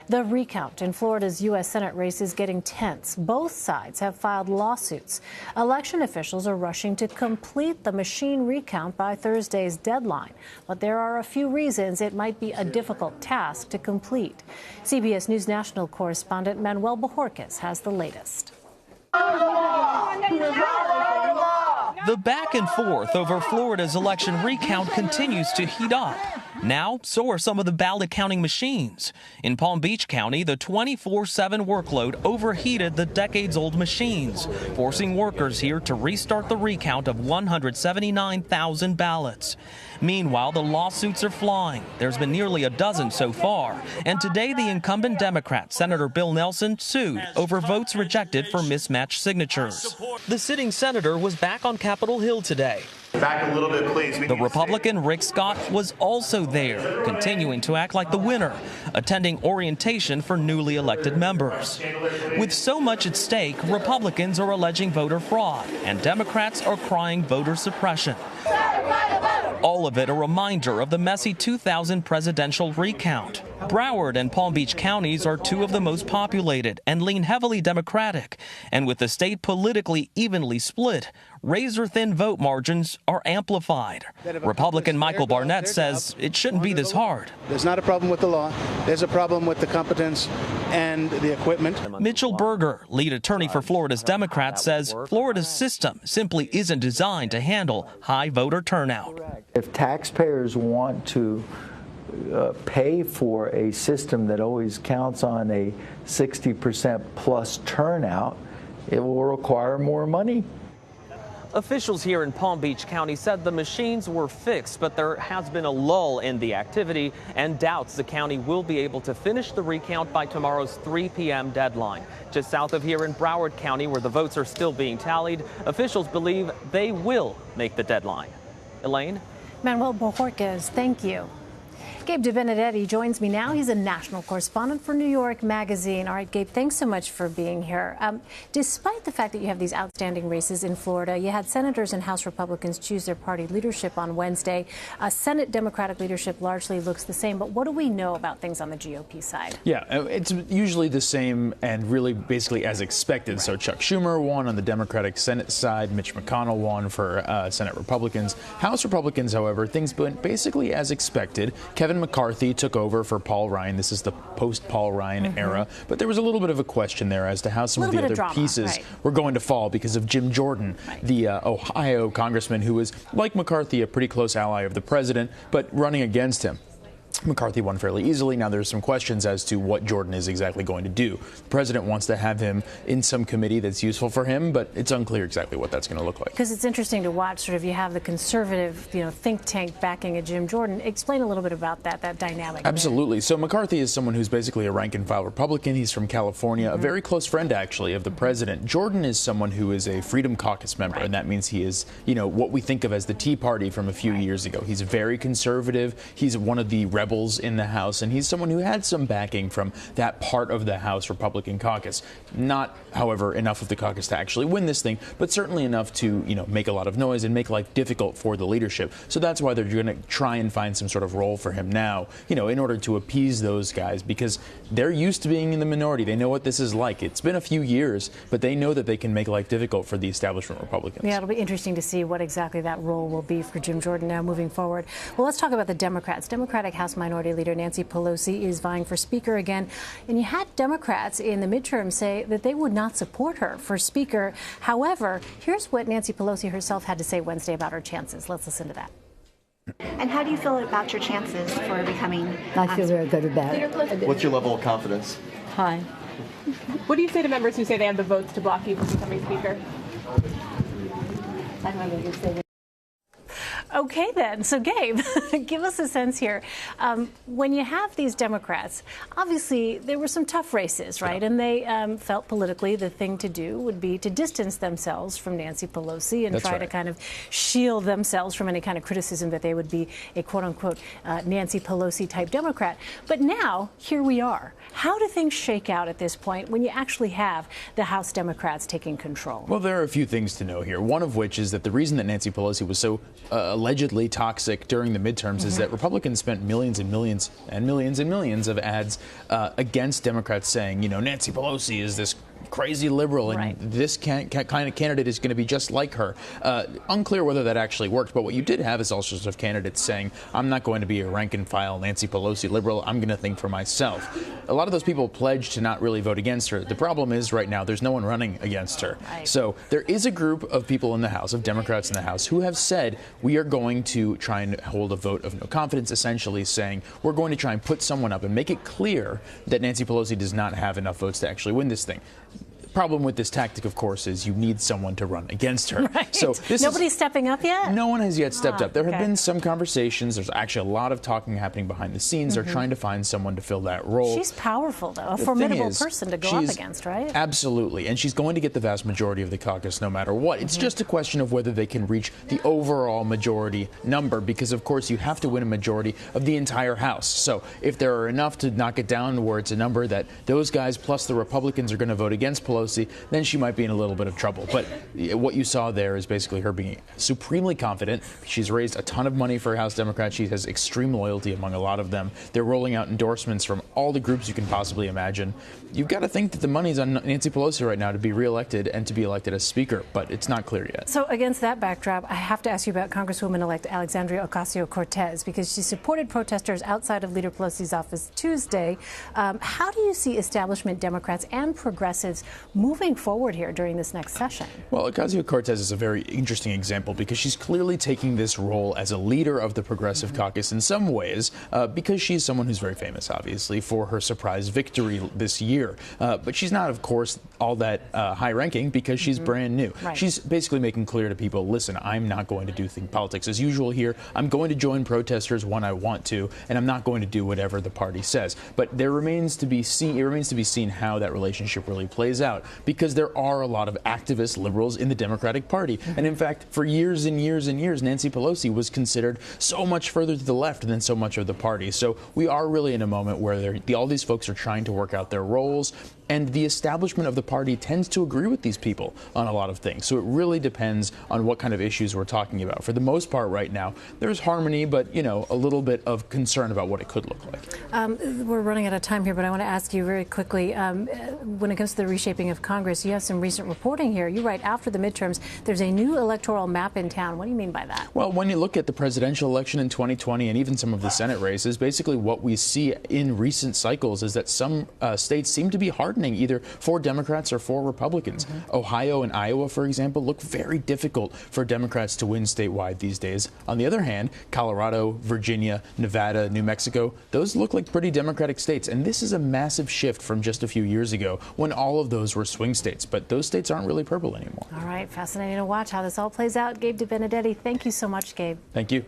The recount in Florida's U.S. Senate race is getting tense. Both sides have filed lawsuits. Election officials are rushing to complete the machine recount by Thursday's deadline. But there are a few reasons it might be a difficult task to complete. CBS News National correspondent Manuel Bojorquez has the latest. The back and forth over Florida's election recount continues to heat up. Now, so are some of the ballot counting machines. In Palm Beach County, the 24/7 workload overheated the decades-old machines, forcing workers here to restart the recount of 179,000 ballots. Meanwhile, the lawsuits are flying. There's been nearly a dozen so far. And today, the incumbent Democrat, Senator Bill Nelson, sued over votes rejected for mismatched signatures. The sitting senator was back on Capitol Hill today. Back a little bit, please. The Republican Rick Scott was also there, continuing to act like the winner, attending orientation for newly elected members. With so much at stake, Republicans are alleging voter fraud, and Democrats are crying voter suppression. All of it a reminder of the messy 2000 presidential recount. Broward and Palm Beach counties are two of the most populated and lean heavily Democratic. And with the state politically evenly split, razor-thin vote margins are amplified. Republican Michael Barnett says it shouldn't be this hard. There's not a problem with the law. There's a problem with the competence and the equipment. Mitchell Berger, lead attorney for Florida's Democrats, says Florida's system simply isn't designed to handle high voter turnout. If taxpayers want to pay for a system that always counts on a 60% plus turnout, it will require more money. Officials here in Palm Beach County said the machines were fixed, but there has been a lull in the activity and doubts the county will be able to finish the recount by tomorrow's 3 p.m. deadline. Just south of here in Broward County, where the votes are still being tallied, officials believe they will make the deadline. Elaine? Manuel Bojorquez, thank you. Gabe Debenedetti joins me now. He's a national correspondent for New York Magazine. All right, Gabe, thanks so much for being here. Despite the fact that you have these outstanding races in Florida, you had senators and House Republicans choose their party leadership on Wednesday. Senate Democratic leadership largely looks the same, but what do we know about things on the GOP side? Yeah, it's usually the same and really basically as expected. Right. So Chuck Schumer won on the Democratic Senate side. Mitch McConnell won for Senate Republicans. House Republicans, however, things went basically as expected. Kevin McCarthy took over for Paul Ryan. This is the post-Paul Ryan era. But there was a little bit of a question there as to how some of the other pieces were going to fall because of Jim Jordan, the Ohio congressman who was, like McCarthy, a pretty close ally of the president, but running against him. McCarthy won fairly easily. Now there's some questions as to what Jordan is exactly going to do. The president wants to have him in some committee that's useful for him, but it's unclear exactly what that's going to look like. Because it's interesting to watch, sort of, you have the conservative, think tank backing a Jim Jordan. Explain a little bit about that dynamic. Absolutely. There. So McCarthy is someone who's basically a rank-and-file Republican. He's from California, a very close friend, actually, of the president. Jordan is someone who is a Freedom Caucus member, and that means he is, what we think of as the Tea Party from a few years ago. He's very conservative. He's one of the rebels in the House, and he's someone who had some backing from that part of the House Republican caucus. Not, however, enough of the caucus to actually win this thing, but certainly enough to, make a lot of noise and make life difficult for the leadership. So that's why they're going to try and find some sort of role for him now, in order to appease those guys, because they're used to being in the minority. They know what this is like. It's been a few years, but they know that they can make life difficult for the establishment Republicans. Yeah, it'll be interesting to see what exactly that role will be for Jim Jordan now moving forward. Well, let's talk about the Democrats. Democratic House Minority Leader Nancy Pelosi is vying for Speaker again. And you had Democrats in the midterm say that they would not support her for Speaker. However, here's what Nancy Pelosi herself had to say Wednesday about her chances. Let's listen to that. And how do you feel about your chances for becoming? I feel very good about it. What's your level of confidence? High. What do you say to members who say they have the votes to block you from becoming Speaker? I don't know what to say. Okay, then. So, Gabe, give us a sense here. When you have these Democrats, obviously there were some tough races, right? Yeah. And they felt politically the thing to do would be to distance themselves from Nancy Pelosi and try to kind of shield themselves from any kind of criticism that they would be a quote-unquote Nancy Pelosi-type Democrat. But now, here we are. How do things shake out at this point when you actually have the House Democrats taking control? Well, there are a few things to know here. One of which is that the reason that Nancy Pelosi was so allegedly toxic during the midterms is that Republicans spent millions and millions and millions and millions of ads against Democrats saying, Nancy Pelosi is this crazy liberal, and this kind of candidate is going to be just like her. Unclear whether that actually worked, but what you did have is all sorts of candidates saying, I'm not going to be a rank-and-file Nancy Pelosi liberal, I'm going to think for myself. A lot of those people pledged to not really vote against her. The problem is right now there's no one running against her. So there is a group of people in the House, of Democrats in the House, who have said we are going to try and hold a vote of no confidence, essentially saying we're going to try and put someone up and make it clear that Nancy Pelosi does not have enough votes to actually win this thing. Problem with this tactic, of course, is you need someone to run against her. So nobody's stepping up yet? No one has yet stepped up. There have been some conversations. There's actually a lot of talking happening behind the scenes. They're trying to find someone to fill that role. She's powerful, though. A formidable person to go up against, right? Absolutely. And she's going to get the vast majority of the caucus no matter what. It's just a question of whether they can reach the overall majority number, because, of course, you have to win a majority of the entire House. So if there are enough to knock it down where it's a number that those guys plus the Republicans are going to vote against Pelosi, then she might be in a little bit of trouble. But what you saw there is basically her being supremely confident. She's raised a ton of money for House Democrats. She has extreme loyalty among a lot of them. They're rolling out endorsements from all the groups you can possibly imagine. You've got to think that the money's on Nancy Pelosi right now to be reelected and to be elected as Speaker, but it's not clear yet. So against that backdrop, I have to ask you about Congresswoman-elect Alexandria Ocasio-Cortez, because she supported protesters outside of Leader Pelosi's office Tuesday. How do you see establishment Democrats and progressives moving forward here during this next session? Well, Ocasio-Cortez is a very interesting example because she's clearly taking this role as a leader of the Progressive Caucus in some ways because she's someone who's very famous, obviously, for her surprise victory this year. But she's not, of course, all that high-ranking because she's brand new. She's basically making clear to people, listen, I'm not going to do politics as usual here. I'm going to join protesters when I want to, and I'm not going to do whatever the party says. But it remains to be seen how that relationship really plays out, because there are a lot of activist liberals in the Democratic Party. And in fact, for years and years and years, Nancy Pelosi was considered so much further to the left than so much of the party. So we are really in a moment where all these folks are trying to work out their roles, and the establishment of the party tends to agree with these people on a lot of things. So it really depends on what kind of issues we're talking about. For the most part right now, there's harmony, but, a little bit of concern about what it could look like. We're running out of time here, but I want to ask you very quickly, when it comes to the reshaping of Congress, you have some recent reporting here. You write, after the midterms, there's a new electoral map in town. What do you mean by that? Well, when you look at the presidential election in 2020 and even some of the Senate races, basically what we see in recent cycles is that some states seem to be hardening either for Democrats or for Republicans. Ohio and Iowa, for example, look very difficult for Democrats to win statewide these days. On the other hand, Colorado, Virginia, Nevada, New Mexico, those look like pretty Democratic states. And this is a massive shift from just a few years ago when all of those were swing states. But those states aren't really purple anymore. All right. Fascinating to watch how this all plays out. Gabe Debenedetti, thank you so much, Gabe. Thank you.